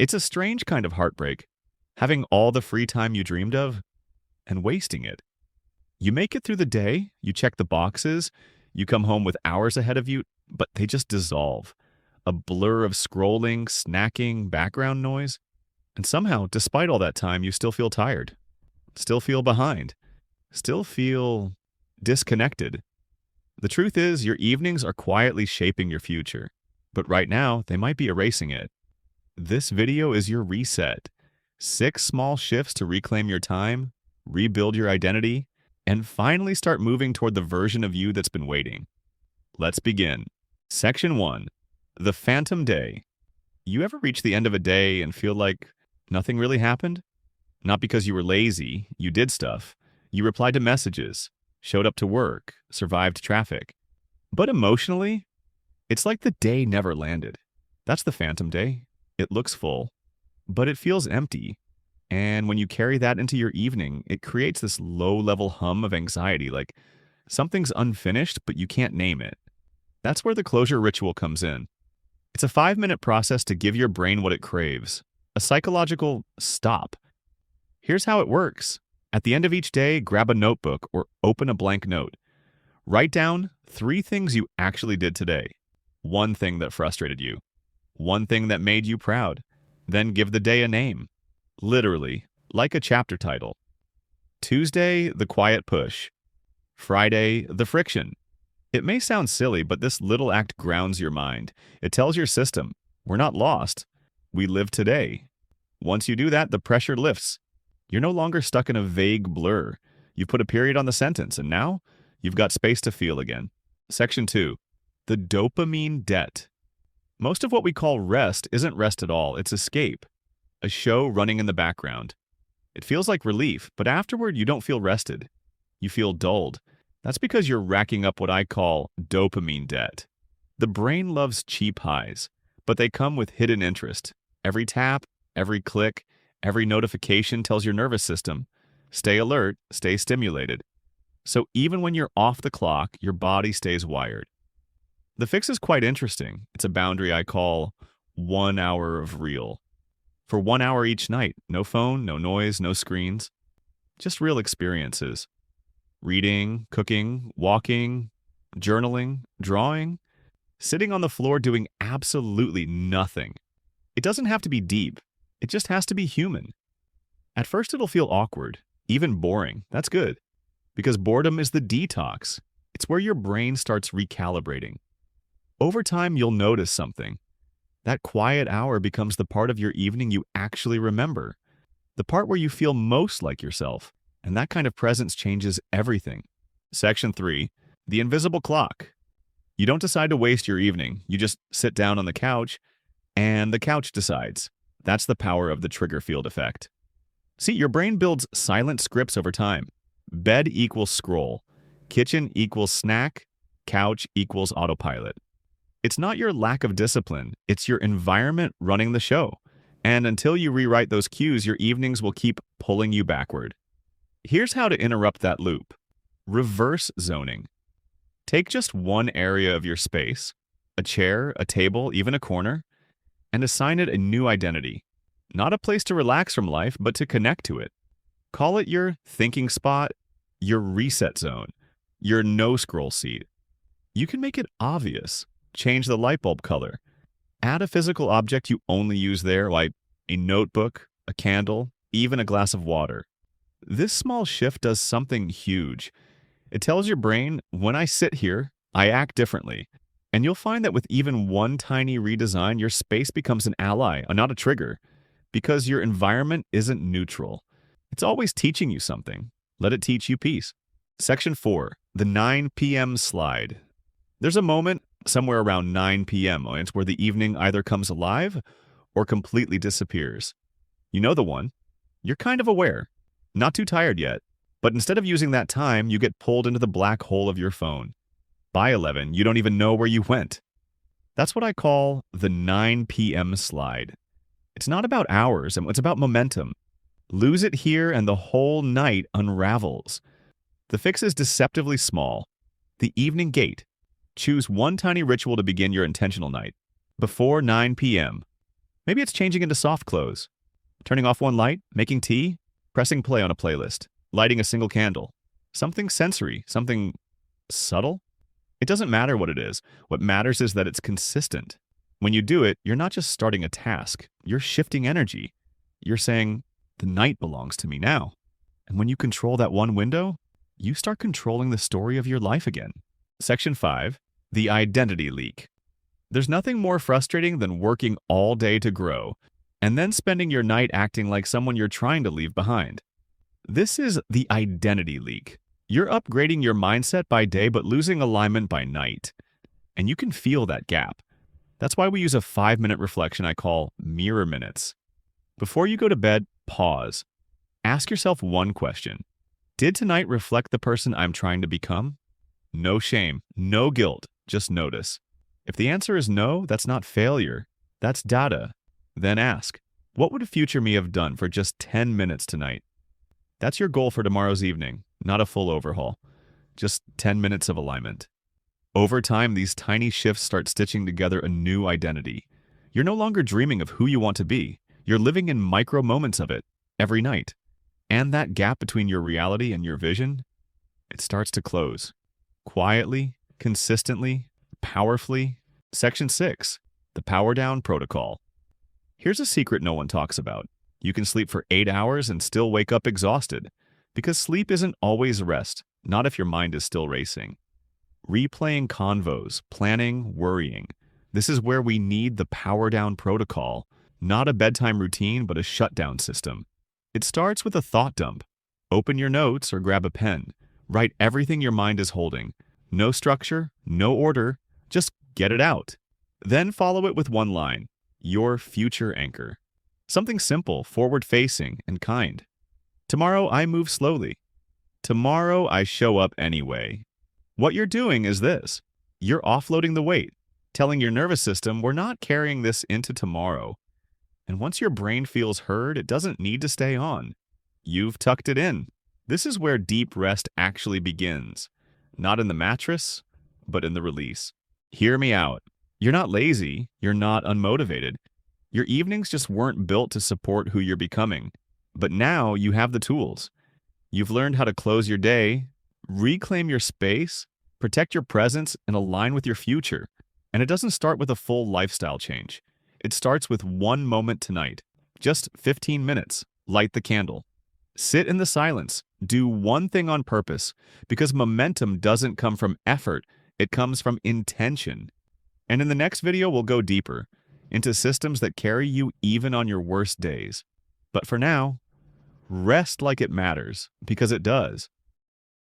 It's a strange kind of heartbreak, having all the free time you dreamed of and wasting it. You make it through the day, you check the boxes, you come home with hours ahead of you, but they just dissolve. A blur of scrolling, snacking, background noise. And somehow, despite all that time, you still feel tired, still feel behind, still feel disconnected. The truth is, your evenings are quietly shaping your future, but right now, they might be erasing it. This video is your reset. 6 small shifts to reclaim your time, rebuild your identity, and finally start moving toward the version of you that's been waiting. Let's begin. Section 1. The Phantom Day. You ever reach the end of a day and feel like nothing really happened? Not because you were lazy, you did stuff. You replied to messages, showed up to work, survived traffic. But emotionally, it's like the day never landed. That's the Phantom Day. It looks full, but it feels empty. And when you carry that into your evening, it creates this low-level hum of anxiety, like something's unfinished, but you can't name it. That's where the closure ritual comes in. It's a 5-minute process to give your brain what it craves, a psychological stop. Here's how it works. At the end of each day, grab a notebook or open a blank note. Write down 3 things you actually did today. 1 thing that frustrated you. 1 thing that made you proud. Then give the day a name. Literally, like a chapter title. Tuesday, the quiet push. Friday, the friction. It may sound silly, but this little act grounds your mind. It tells your system, we're not lost. We live today. Once you do that, the pressure lifts. You're no longer stuck in a vague blur. You've put a period on the sentence, and now you've got space to feel again. Section 2. The dopamine debt. Most of what we call rest isn't rest at all, it's escape. A show running in the background. It feels like relief, but afterward you don't feel rested. You feel dulled. That's because you're racking up what I call dopamine debt. The brain loves cheap highs, but they come with hidden interest. Every tap, every click, every notification tells your nervous system, stay alert, stay stimulated. So even when you're off the clock, your body stays wired. The fix is quite interesting. It's a boundary I call 1 hour of real. For 1 hour each night, no phone, no noise, no screens, just real experiences. Reading, cooking, walking, journaling, drawing, sitting on the floor doing absolutely nothing. It doesn't have to be deep. It just has to be human. At first it'll feel awkward, even boring. That's good, because boredom is the detox. It's where your brain starts recalibrating. Over time, you'll notice something. That quiet hour becomes the part of your evening you actually remember, the part where you feel most like yourself, and that kind of presence changes everything. Section 3. The invisible clock. You don't decide to waste your evening. You just sit down on the couch, and the couch decides. That's the power of the trigger field effect. See, your brain builds silent scripts over time. Bed equals scroll. Kitchen equals snack. Couch equals autopilot. It's not your lack of discipline, it's your environment running the show. And until you rewrite those cues, your evenings will keep pulling you backward. Here's how to interrupt that loop. Reverse zoning. Take just one area of your space, a chair, a table, even a corner, and assign it a new identity. Not a place to relax from life, but to connect to it. Call it your thinking spot, your reset zone, your no-scroll seat. You can make it obvious. Change the light bulb color. Add a physical object you only use there, like a notebook, a candle, even a glass of water. This small shift does something huge. It tells your brain, when I sit here, I act differently. And you'll find that with even one tiny redesign, your space becomes an ally, not a trigger, because your environment isn't neutral. It's always teaching you something. Let it teach you peace. Section 4. The 9 p.m. slide. There's a moment somewhere around 9 p.m. It's where the evening either comes alive or completely disappears. You know the one. You're kind of aware. Not too tired yet. But instead of using that time, you get pulled into the black hole of your phone. By 11, you don't even know where you went. That's what I call the 9 p.m. slide. It's not about hours, it's about momentum. Lose it here and the whole night unravels. The fix is deceptively small. The evening gate. Choose one tiny ritual to begin your intentional night. Before 9 p.m., Maybe it's changing into soft clothes, turning off one light, making tea, pressing play on a playlist, lighting a single candle. Something sensory, something subtle. It doesn't matter what it is. What matters is that it's consistent. When you do it, you're not just starting a task, you're shifting energy. You're saying, the night belongs to me now. And when you control that one window, you start controlling the story of your life again. Section 5, the identity leak. There's nothing more frustrating than working all day to grow, and then spending your night acting like someone you're trying to leave behind. This is the identity leak. You're upgrading your mindset by day but losing alignment by night. And you can feel that gap. That's why we use a 5-minute reflection I call mirror minutes. Before you go to bed, pause. Ask yourself one question. Did tonight reflect the person I'm trying to become? No shame, no guilt, just notice. If the answer is no, that's not failure. That's data. Then ask, what would a future me have done for just 10 minutes tonight? That's your goal for tomorrow's evening, not a full overhaul. Just 10 minutes of alignment. Over time, these tiny shifts start stitching together a new identity. You're no longer dreaming of who you want to be. You're living in micro moments of it, every night. And that gap between your reality and your vision, it starts to close. Quietly, consistently, powerfully. Section 6, the Powerdown Protocol. Here's a secret no one talks about. You can sleep for 8 hours and still wake up exhausted. Because sleep isn't always rest, not if your mind is still racing. Replaying convos, planning, worrying. This is where we need the Powerdown Protocol. Not a bedtime routine, but a shutdown system. It starts with a thought dump. Open your notes or grab a pen. Write everything your mind is holding. No structure, no order, just get it out. Then follow it with one line, your future anchor. Something simple, forward-facing, and kind. Tomorrow I move slowly. Tomorrow I show up anyway. What you're doing is this. You're offloading the weight, telling your nervous system we're not carrying this into tomorrow. And once your brain feels heard, it doesn't need to stay on. You've tucked it in. This is where deep rest actually begins. Not in the mattress, but in the release. Hear me out. You're not lazy. You're not unmotivated. Your evenings just weren't built to support who you're becoming. But now you have the tools. You've learned how to close your day, reclaim your space, protect your presence, and align with your future. And it doesn't start with a full lifestyle change. It starts with one moment tonight. Just 15 minutes. Light the candle. Sit in the silence. Do one thing on purpose, because momentum doesn't come from effort. It comes from intention. And in the next video, we'll go deeper into systems that carry you even on your worst days. But for now, rest like it matters, because it does.